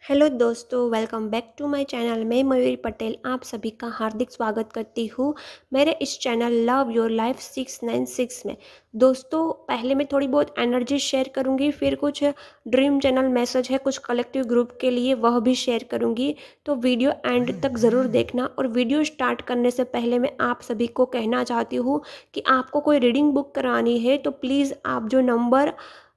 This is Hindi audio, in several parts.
हेलो दोस्तों, welcome back to my channel. मैं मयूरी पटेल आप सभी का हार्दिक स्वागत करती हूँ मेरे इस चैनल लव योर लाइफ 696 में। दोस्तों, पहले मैं थोड़ी बहुत एनर्जी शेयर करूँगी, फिर कुछ ड्रीम चैनल मैसेज है कुछ कलेक्टिव ग्रुप के लिए, वह भी शेयर करूँगी। तो वीडियो एंड तक ज़रूर देखना। और वीडियो स्टार्ट करने से पहले मैं आप सभी को कहना चाहती हूँ कि आपको कोई रीडिंग बुक करानी है तो प्लीज़ आप जो नंबर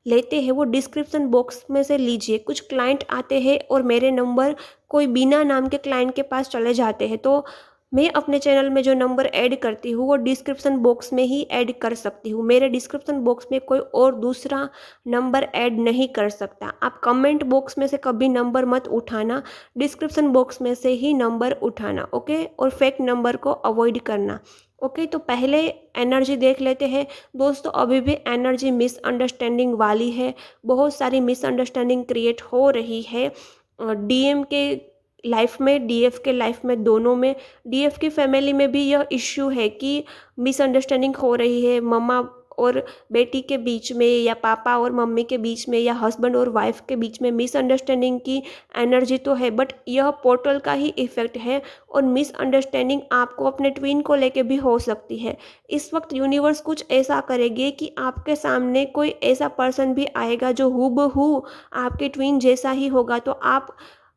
लेते हैं वो डिस्क्रिप्शन बॉक्स में से लीजिए। कुछ क्लाइंट आते हैं और मेरे नंबर कोई बिना नाम के क्लाइंट के पास चले जाते हैं, तो मैं अपने चैनल में जो नंबर ऐड करती हूँ वो डिस्क्रिप्शन बॉक्स में ही ऐड कर सकती हूँ। मेरे डिस्क्रिप्शन बॉक्स में कोई और दूसरा नंबर ऐड नहीं कर सकता। आप कमेंट बॉक्स में से कभी नंबर मत उठाना, डिस्क्रिप्शन बॉक्स में से ही नंबर उठाना, ओके। और फेक नंबर को अवॉइड करना, ओके। तो पहले एनर्जी देख लेते हैं। दोस्तों, अभी भी एनर्जी मिसअंडरस्टैंडिंग वाली है। बहुत सारी मिसअंडरस्टैंडिंग क्रिएट हो रही है डीएम के लाइफ में, डीएफ के लाइफ में, दोनों में। डीएफ की फैमिली में भी यह इश्यू है कि मिसअंडरस्टैंडिंग हो रही है मम्मा और बेटी के बीच में, या पापा और मम्मी के बीच में, या हस्बैंड और वाइफ के बीच में। मिसअंडरस्टैंडिंग की एनर्जी तो है, बट यह पोर्टल का ही इफेक्ट है। और मिसअंडरस्टैंडिंग आपको अपने ट्विन को लेके भी हो सकती है। इस वक्त यूनिवर्स कुछ ऐसा करेगी कि आपके सामने कोई ऐसा पर्सन भी आएगा जो हूबहू आपके ट्विन जैसा ही होगा। तो आप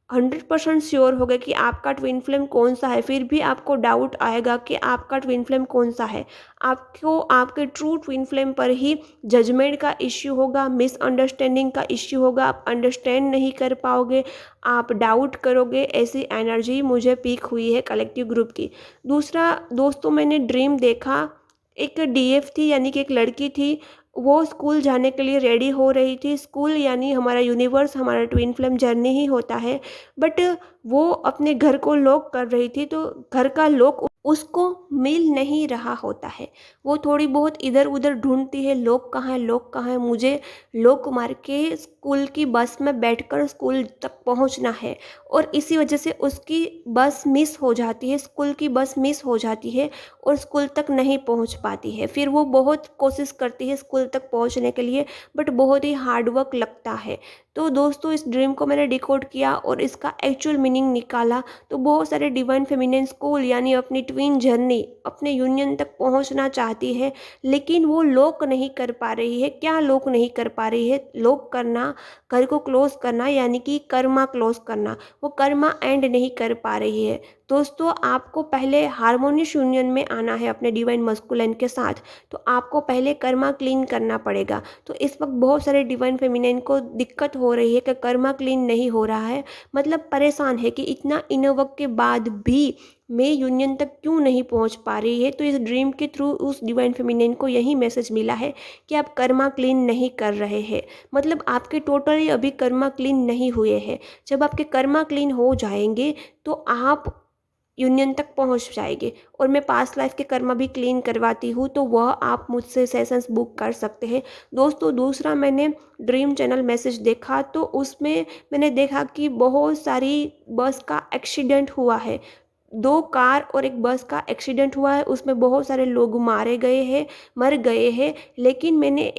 100% श्योर हो गए कि आपका ट्विन फ्लेम कौन सा है। फिर भी आपको डाउट आएगा कि आपका ट्विन फ्लेम कौन सा है। आपको आपके ट्रू ट्विन फ्लेम पर ही जजमेंट का इश्यू होगा, मिसअंडरस्टैंडिंग का इश्यू होगा। आप अंडरस्टैंड नहीं कर पाओगे, आप डाउट करोगे। ऐसी एनर्जी मुझे पीक हुई है कलेक्टिव ग्रुप की। दूसरा दोस्तों, मैंने ड्रीम देखा, एक डीएफ थी, यानी कि एक लड़की थी। वो स्कूल जाने के लिए रेडी हो रही थी। स्कूल यानी हमारा यूनिवर्स, हमारा ट्विन फ्लेम जर्नी ही होता है। बट वो अपने घर को लॉक कर रही थी, तो घर का लॉक उसको मिल नहीं रहा होता है। वो थोड़ी बहुत इधर उधर ढूंढती है, लॉक कहाँ है, लॉक कहाँ है, मुझे लॉक मार के स्कूल की बस में बैठकर स्कूल तक पहुंचना है। और इसी वजह से उसकी बस मिस हो जाती है, स्कूल की बस मिस हो जाती है और स्कूल तक नहीं पहुंच पाती है। फिर वो बहुत कोशिश करती है स्कूल तक पहुंचने के लिए, बट बहुत ही हार्ड वर्क लगता है। तो दोस्तों, इस ड्रीम को मैंने डिकोड किया और इसका एक्चुअल मीनिंग निकाला। तो बहुत सारे डिवाइन फेमिनिन स्कूल यानी अपनी ट्विन जर्नी, अपने यूनियन तक पहुंचना चाहती है, लेकिन वो लॉक नहीं कर पा रही है। क्या लॉक नहीं कर पा रही है? लॉक करना, घर को क्लोज करना, यानी कि कर्मा क्लोज करना। वो कर्मा एंड नहीं कर पा रही है। दोस्तों, आपको पहले हार्मोनियस यूनियन में आना है अपने डिवाइन मस्कुलिन के साथ, तो आपको पहले कर्मा क्लीन करना पड़ेगा। तो इस वक्त बहुत सारे डिवाइन फेमिनिन को दिक्कत हो रही है कि कर्मा क्लीन नहीं हो रहा है, मतलब परेशान है कि इतना इनर वर्क के बाद भी मैं यूनियन तक क्यों नहीं पहुंच पा रही है। तो इस ड्रीम के थ्रू उस डिवाइन फेमिनिन को यही मैसेज मिला है कि आप कर्मा क्लीन नहीं कर रहे हैं, मतलब आपके टोटली अभी कर्मा क्लीन नहीं हुए हैं। जब आपके कर्मा क्लीन हो जाएंगे तो आप यूनियन तक पहुंच जाएंगे। और मैं पास्ट लाइफ के कर्मा भी क्लीन करवाती हूँ, तो वह आप मुझसे सेशंस बुक कर सकते हैं। दोस्तों, दूसरा मैंने ड्रीम चैनल मैसेज देखा, तो उसमें मैंने देखा कि बहुत सारी बस का एक्सीडेंट हुआ है। 2 कार और एक बस का एक्सीडेंट हुआ है, उसमें बहुत सारे लोग मारे गए हैं, मर गए हैं। लेकिन मैंने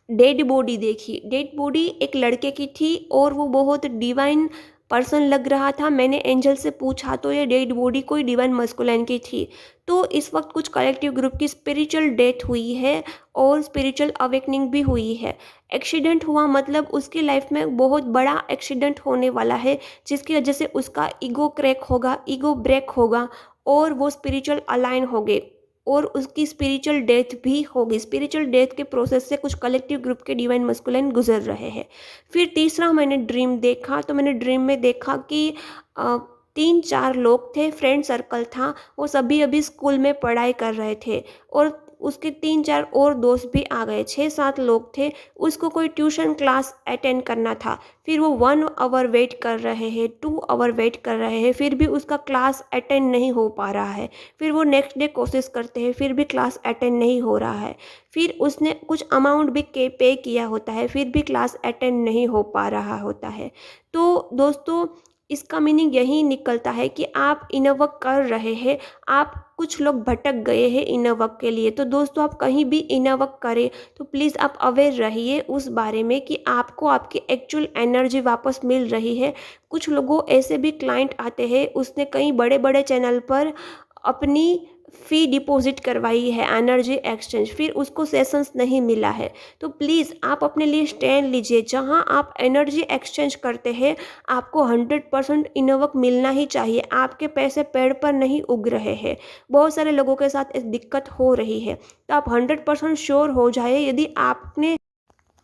डेड बॉडी देखी। डेड बॉडी एक लड़के की थी और वो बहुत डिवाइन पर्सन लग रहा था। मैंने एंजल से पूछा तो ये डेड बॉडी कोई डिवाइन मस्कुलिन की थी। तो इस वक्त कुछ कलेक्टिव ग्रुप की स्पिरिचुअल डेथ हुई है और स्पिरिचुअल अवेकनिंग भी हुई है। एक्सीडेंट हुआ मतलब उसकी लाइफ में बहुत बड़ा एक्सीडेंट होने वाला है, जिसकी वजह से उसका ईगो क्रैक होगा, ईगो ब्रेक होगा और वो स्पिरिचुअल अलाइन हो गए और उसकी स्पिरिचुअल डेथ भी होगी। स्पिरिचुअल डेथ के प्रोसेस से कुछ कलेक्टिव ग्रुप के डिवाइन मस्कुलिन गुजर रहे हैं। फिर तीसरा मैंने ड्रीम देखा, तो मैंने ड्रीम में देखा कि 3-4 लोग थे, फ्रेंड सर्कल था। वो सभी अभी स्कूल में पढ़ाई कर रहे थे और उसके 3-4 और दोस्त भी आ गए। 6-7 लोग थे। उसको कोई ट्यूशन क्लास अटेंड करना था। फिर वो 1 आवर वेट कर रहे हैं, 2 आवर वेट कर रहे हैं, फिर भी उसका क्लास अटेंड नहीं हो पा रहा है। फिर वो नेक्स्ट डे कोशिश करते हैं, फिर भी क्लास अटेंड नहीं हो रहा है। फिर उसने कुछ अमाउंट भी पे किया होता है, फिर भी क्लास अटेंड नहीं हो पा रहा होता है। तो दोस्तों, इसका मीनिंग यही निकलता है कि आप इनर वर्क कर रहे हैं, आप कुछ लोग भटक गए हैं इनर वर्क के लिए। तो दोस्तों, आप कहीं भी इनर वर्क करें तो प्लीज़ आप अवेयर रहिए उस बारे में कि आपको आपकी एक्चुअल एनर्जी वापस मिल रही है। कुछ लोगों ऐसे भी क्लाइंट आते हैं, उसने कई बड़े-बड़े चैनल पर अपनी फ़ी डिपॉज़िट करवाई है एनर्जी एक्सचेंज, फिर उसको सेशंस नहीं मिला है। तो प्लीज़ आप अपने लिए स्टैंड लीजिए, जहाँ आप एनर्जी एक्सचेंज करते हैं आपको 100% इनर वर्क मिलना ही चाहिए। आपके पैसे पेड़ पर नहीं उग रहे हैं। बहुत सारे लोगों के साथ एक दिक्कत हो रही है, तो आप 100% श्योर हो जाइए, यदि आपने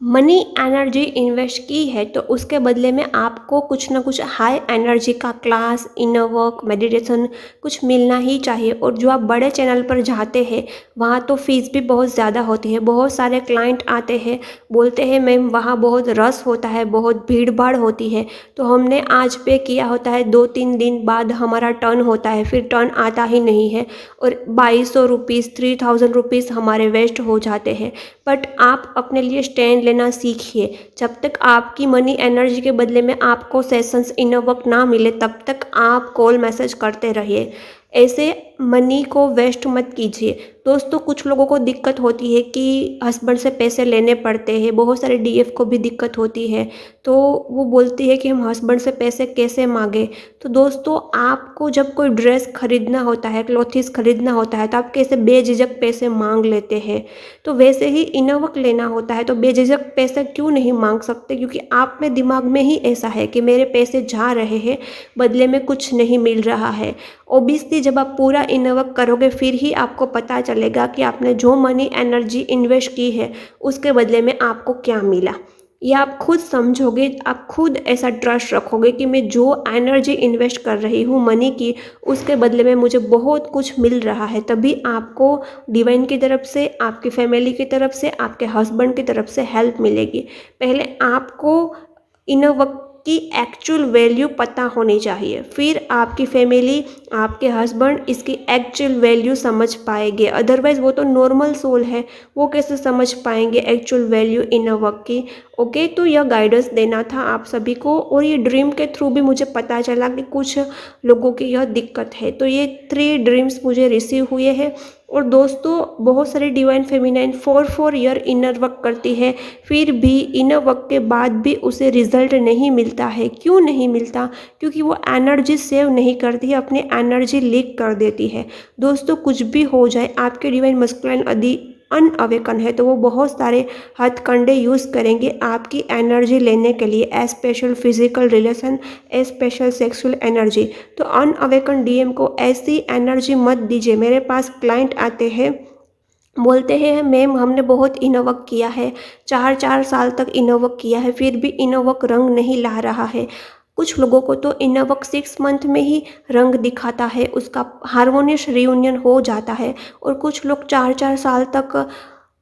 मनी एनर्जी इन्वेस्ट की है तो उसके बदले में आपको कुछ ना कुछ हाई एनर्जी का क्लास, इनर वर्क, मेडिटेशन कुछ मिलना ही चाहिए। और जो आप बड़े चैनल पर जाते हैं वहाँ तो फीस भी बहुत ज़्यादा होती है। बहुत सारे क्लाइंट आते हैं, बोलते हैं मैम वहाँ बहुत रश होता है, बहुत भीड़ भाड़ होती है। तो हमने आज पे किया होता है, 2-3 दिन बाद हमारा टर्न होता है, फिर टर्न आता ही नहीं है और 2200 रुपीज़, 3000 रुपीज़ हमारे वेस्ट हो जाते हैं। बट आप अपने लिए स्टैंड लेना सीखिए। जब तक आपकी मनी एनर्जी के बदले में आपको सेशंस, इनर वर्क ना मिले तब तक आप कॉल मैसेज करते रहिए। ऐसे मनी को वेस्ट मत कीजिए। दोस्तों, कुछ लोगों को दिक्कत होती है कि हस्बैंड से पैसे लेने पड़ते हैं, बहुत सारे डीएफ को भी दिक्कत होती है, तो वो बोलती है कि हम हस्बैंड से पैसे कैसे मांगे। तो दोस्तों, आपको जब कोई ड्रेस खरीदना होता है, क्लॉथिस खरीदना होता है, तो आप कैसे बेझिझक पैसे मांग लेते हैं। तो वैसे ही इनर वर्क लेना होता है तो बेझिझक पैसे क्यों नहीं मांग सकते, क्योंकि आप में दिमाग में ही ऐसा है कि मेरे पैसे जा रहे हैं, बदले में कुछ नहीं मिल रहा है। ओबियसली जब आप पूरा इनर वर्क करोगे फिर ही आपको पता चलेगा कि आपने जो मनी एनर्जी इन्वेस्ट की है उसके बदले में आपको क्या मिला। ये आप खुद समझोगे, आप खुद ऐसा ट्रस्ट रखोगे कि मैं जो एनर्जी इन्वेस्ट कर रही हूँ मनी की, उसके बदले में मुझे बहुत कुछ मिल रहा है। तभी आपको डिवाइन की तरफ से, आपकी फैमिली की तरफ से, आपके हस्बैंड की तरफ से हेल्प मिलेगी। पहले आपको इनर वर्क की एक्चुअल वैल्यू पता होनी चाहिए, फिर आपकी फैमिली, आपके हस्बैंड इसकी एक्चुअल वैल्यू समझ पाएंगे। अदरवाइज़ वो तो नॉर्मल सोल है, वो कैसे समझ पाएंगे एक्चुअल वैल्यू इनर वर्क की। ओके, तो यह गाइडेंस देना था आप सभी को, और ये ड्रीम के थ्रू भी मुझे पता चला कि कुछ लोगों की यह दिक्कत है। तो ये 3 ड्रीम्स मुझे रिसीव हुए हैं। और दोस्तों, बहुत सारी divine feminine 4 year inner work करती है, फिर भी इनर वर्क के बाद भी उसे रिजल्ट नहीं मिलता है। क्यों नहीं मिलता? क्योंकि वो एनर्जी सेव नहीं करती है, अपनी एनर्जी लीक कर देती है। दोस्तों, कुछ भी हो जाए, आपके डिवाइन मस्कुलाइन यदि अनअवेकन है तो वो बहुत सारे हथकंडे यूज़ करेंगे आपकी एनर्जी लेने के लिए, ए स्पेशल फिजिकल रिलेशन, ए स्पेशल सेक्सुअल एनर्जी। तो अनअवेकन डीएम को ऐसी एनर्जी मत दीजिए। मेरे पास क्लाइंट आते हैं, बोलते हैं मैम हमने बहुत इनर वर्क किया है, 4-4 साल तक इनर वर्क किया है, फिर भी इनर वर्क रंग नहीं ला रहा है। कुछ लोगों को तो इनर वर्क 6 मंथ में ही रंग दिखाता है, उसका हार्मोनियस रियूनियन हो जाता है। और कुछ लोग 4-4 साल तक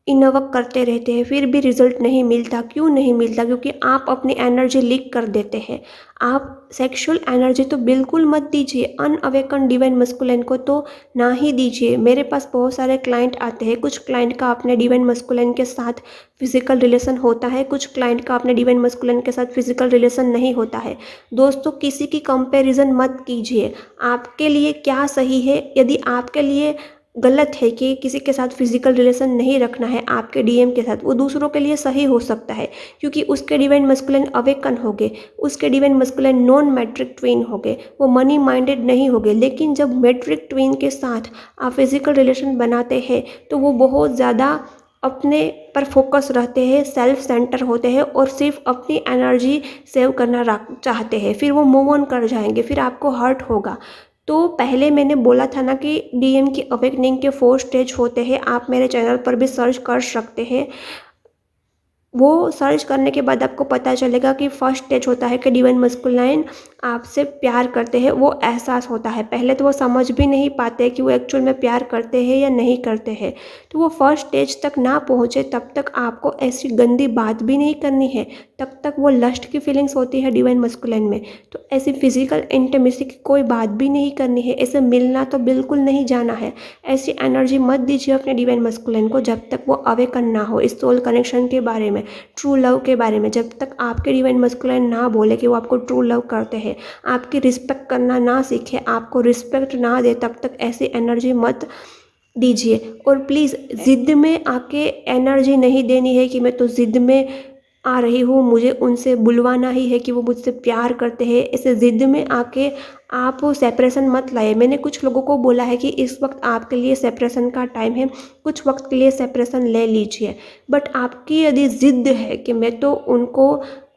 इनर वर्क करते रहते हैं, फिर भी रिजल्ट नहीं मिलता। क्यों नहीं मिलता? क्योंकि आप अपनी एनर्जी लीक कर देते हैं। आप सेक्सुअल एनर्जी तो बिल्कुल मत दीजिए, अनअवेकन डिवाइन मस्कुलिन को तो ना ही दीजिए। मेरे पास बहुत सारे क्लाइंट आते हैं, कुछ क्लाइंट का अपने डिवाइन मस्कुलिन के साथ फिजिकल रिलेशन होता है, कुछ क्लाइंट का अपने डिवाइन मस्कुलिन के साथ फिजिकल रिलेशन नहीं होता है। दोस्तों, किसी की कंपैरिजन मत कीजिए। आपके लिए क्या सही है, यदि आपके लिए गलत है कि किसी के साथ फिजिकल रिलेशन नहीं रखना है आपके डीएम के साथ, वो दूसरों के लिए सही हो सकता है, क्योंकि उसके डिवाइन मस्कुलिन अवेकन हो गए, उसके divine masculine non matric twin हो गए, वो मनी माइंडेड नहीं हो गए। लेकिन जब मैट्रिक ट्विन के साथ आप फिजिकल रिलेशन बनाते हैं तो वो बहुत ज़्यादा अपने पर फोकस रहते हैं, सेल्फ सेंटर होते हैं और सिर्फ अपनी एनर्जी सेव करना चाहते हैं, फिर वो मूव ऑन कर जाएंगे, फिर आपको हर्ट होगा। तो पहले मैंने बोला था ना कि डीएम की अवेकनिंग के 4 स्टेज होते हैं, आप मेरे चैनल पर भी सर्च कर सकते हैं। वो सर्च करने के बाद आपको पता चलेगा कि फर्स्ट स्टेज होता है कि डिवाइन मस्कुलाइन आपसे प्यार करते हैं, वो एहसास होता है। पहले तो वो समझ भी नहीं पाते कि वो एक्चुअल में प्यार करते हैं या नहीं करते हैं। तो वो फर्स्ट स्टेज तक ना पहुँचे तब तक आपको ऐसी गंदी बात भी नहीं करनी है, तब तक वो लस्ट की फीलिंग्स होती है डिवाइन मस्कुलाइन में। तो ऐसी फिजिकल इंटीमेसी की कोई बात भी नहीं करनी है, ऐसे मिलना तो बिल्कुल नहीं जाना है। ऐसी एनर्जी मत दीजिए अपने डिवाइन मस्कुलाइन को जब तक वो अवेकन ना हो इस सोल कनेक्शन के बारे में। में, ट्रू लव के बारे में। जब तक आपके डिवाइन मस्कुलिन ना बोले कि वो आपको ट्रू लव करते हैं, आपकी रिस्पेक्ट करना ना सीखे, आपको रिस्पेक्ट ना दे, तब तक ऐसी एनर्जी मत दीजिए। और प्लीज़ ज़िद में आके एनर्जी नहीं देनी है कि मैं तो ज़िद में आ रही हूँ, मुझे उनसे बुलवाना ही है कि वो मुझसे प्यार करते हैं। ऐसे ज़िद में आके आप सेपरेशन मत लाइए। मैंने कुछ लोगों को बोला है कि इस वक्त आपके लिए सेपरेशन का टाइम है, कुछ वक्त के लिए सेपरेशन ले लीजिए। बट आपकी यदि ज़िद है कि मैं तो उनको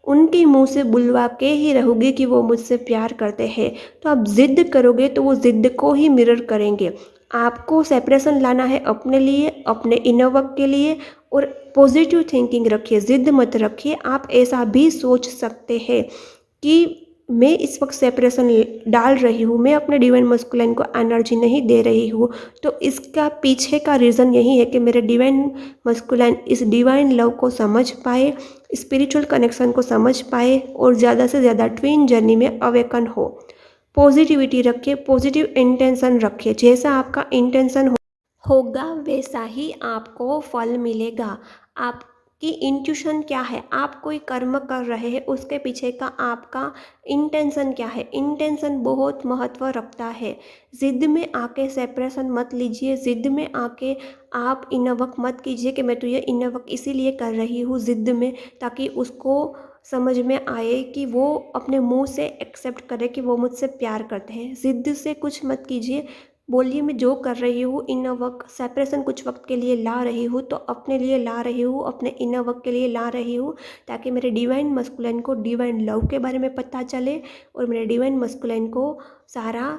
उनके मुंह से बुलवा के ही रहूँगी कि वो मुझसे प्यार करते हैं, तो आप ज़िद करोगे तो वो ज़िद को ही मिरर करेंगे। आपको सेपरेशन लाना है अपने लिए, अपने इनर वर्क के लिए। और पॉजिटिव थिंकिंग रखिए, ज़िद मत रखिए। आप ऐसा भी सोच सकते हैं कि मैं इस वक्त सेपरेशन डाल रही हूँ, मैं अपने डिवाइन मस्कुलिन को एनर्जी नहीं दे रही हूँ, तो इसका पीछे का रीज़न यही है कि मेरे डिवाइन मस्कुलिन इस डिवाइन लव को समझ पाए, स्पिरिचुअल कनेक्शन को समझ पाए और ज़्यादा से ज़्यादा ट्विन जर्नी में अवेकन हो। पॉजिटिविटी रखिए, पॉजिटिव इंटेंशन रखिए। जैसा आपका इंटेंशन होगा वैसा ही आपको फल मिलेगा। आपकी इंट्यूशन क्या है, आप कोई कर्म कर रहे हैं, उसके पीछे का आपका इंटेंशन क्या है। इंटेंशन बहुत महत्व रखता है। ज़िद में आके सेपरेशन मत लीजिए, ज़िद में आके आप इनर वर्क मत कीजिए कि मैं तो ये इनर वर्क इसीलिए कर रही हूँ ज़िद में, ताकि उसको समझ में आए कि वो अपने मुंह से एक्सेप्ट करे कि वो मुझसे प्यार करते हैं। ज़िद से कुछ मत कीजिए, बोलिए मैं जो कर रही हूँ इनर वर्क सेपरेशन कुछ वक्त के लिए ला रही हूँ, तो अपने लिए ला रही हूँ, अपने इनर वर्क के लिए ला रही हूँ, ताकि मेरे डिवाइन मस्कुलिन को डिवाइन लव के बारे में पता चले और मेरे डिवाइन मस्कुलिन को सारा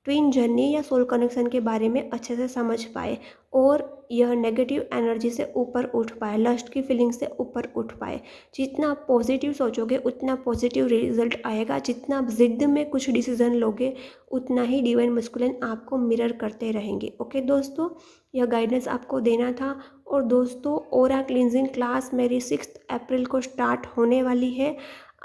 ट्विन जर्नी या सोल कनेक्शन के बारे में अच्छे से समझ पाए और यह नेगेटिव एनर्जी से ऊपर उठ पाए, लस्ट की फीलिंग से ऊपर उठ पाए। जितना आप पॉजिटिव सोचोगे उतना पॉजिटिव रिजल्ट आएगा। जितना आप जिद में कुछ डिसीजन लोगे उतना ही डिवाइन मस्कुलिन आपको मिरर करते रहेंगे। ओके दोस्तों, यह गाइडेंस आपको देना था। और दोस्तों, ओरा क्लींजिंग क्लास मेरी 6 अप्रैल को स्टार्ट होने वाली है।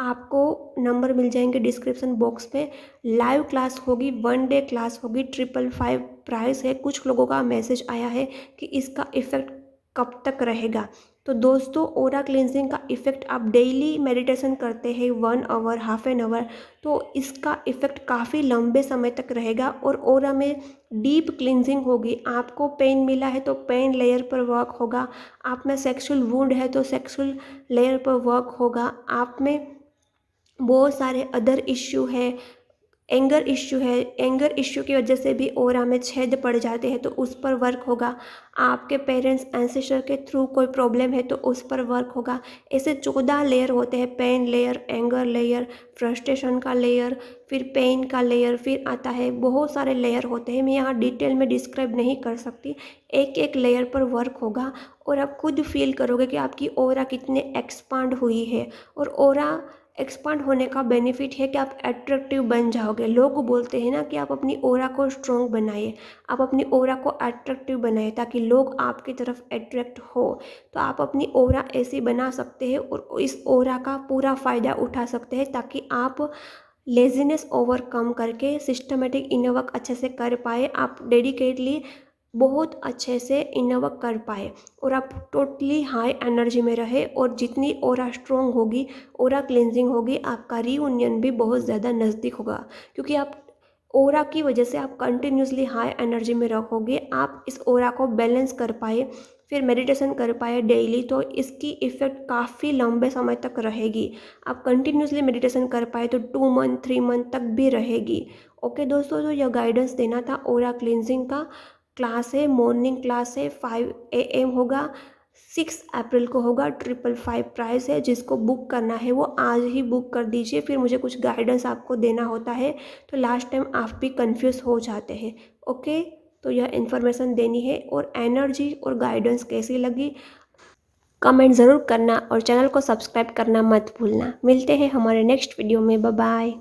आपको नंबर मिल जाएंगे डिस्क्रिप्शन बॉक्स में। लाइव क्लास होगी, 1 डे क्लास होगी, 555 प्राइस है। कुछ लोगों का मैसेज आया है कि इसका इफ़ेक्ट कब तक रहेगा। तो दोस्तों, ओरा क्लींजिंग का इफ़ेक्ट आप डेली मेडिटेशन करते हैं 1 आवर, हाफ एन आवर, तो इसका इफ़ेक्ट काफ़ी लंबे समय तक रहेगा। और ओरा में डीप क्लींजिंग होगी। आपको पेन मिला है तो पेन लेयर पर वर्क होगा, आप में सेक्सुअल वुंड है तो सेक्सुअल लेयर पर वर्क होगा, आप में बहुत सारे अदर इश्यू है, एंगर इश्यू है, एंगर इश्यू की वजह से भी ओरा में छेद पड़ जाते हैं तो उस पर वर्क होगा। आपके पेरेंट्स एंसेस्टर के थ्रू कोई प्रॉब्लम है तो उस पर वर्क होगा। ऐसे 14 लेयर होते हैं, pain layer, anger layer, frustration का लेयर, फिर पेन का लेयर, फिर आता है बहुत सारे लेयर होते हैं। मैं यहाँ डिटेल में डिस्क्राइब नहीं कर सकती, एक एक लेयर पर वर्क होगा और आप खुद फील करोगे कि आपकी ओरा कितने एक्सपांड हुई है। और ओरा एक्सपांड होने का बेनिफिट है कि आप अट्रैक्टिव बन जाओगे। लोग बोलते हैं ना कि आप अपनी ओरा को स्ट्रॉन्ग बनाइए, आप अपनी ओरा को अट्रैक्टिव बनाइए ताकि लोग आपकी तरफ अट्रैक्ट हो। तो आप अपनी ओरा ऐसी बना सकते हैं और इस ओरा का पूरा फ़ायदा उठा सकते हैं ताकि आप लेजीनेस ओवरकम करके सिस्टमेटिक इनर वर्क अच्छे से कर पाए, आप डेडिकेटली बहुत अच्छे से इनर वर्क कर पाए और आप टोटली हाई एनर्जी में रहे। और जितनी ओरा स्ट्रॉन्ग होगी, ओरा क्लिनजिंग होगी, आपका रीयूनियन भी बहुत ज़्यादा नज़दीक होगा, क्योंकि आप ओरा की वजह से आप कंटिन्यूसली हाई एनर्जी में रहोगे। आप इस ओरा को बैलेंस कर पाए, फिर मेडिटेशन कर पाए डेली, तो इसकी इफ़ेक्ट काफ़ी लंबे समय तक रहेगी। आप कंटिन्यूसली मेडिटेशन कर पाए तो 2 मंथ 3 मंथ तक भी रहेगी। ओके दोस्तों, तो यह गाइडेंस देना था। ओरा क्लिनजिंग का क्लास है, मॉर्निंग क्लास है, 5 AM होगा, 6 अप्रैल को होगा, 555 प्राइस है। जिसको बुक करना है वो आज ही बुक कर दीजिए, फिर मुझे कुछ गाइडेंस आपको देना होता है तो लास्ट टाइम आप भी कंफ्यूज हो जाते हैं। ओके, तो यह इन्फॉर्मेशन देनी है। और एनर्जी और गाइडेंस कैसी लगी कमेंट ज़रूर करना और चैनल को सब्सक्राइब करना मत भूलना। मिलते हैं हमारे नेक्स्ट वीडियो में। Bye bye.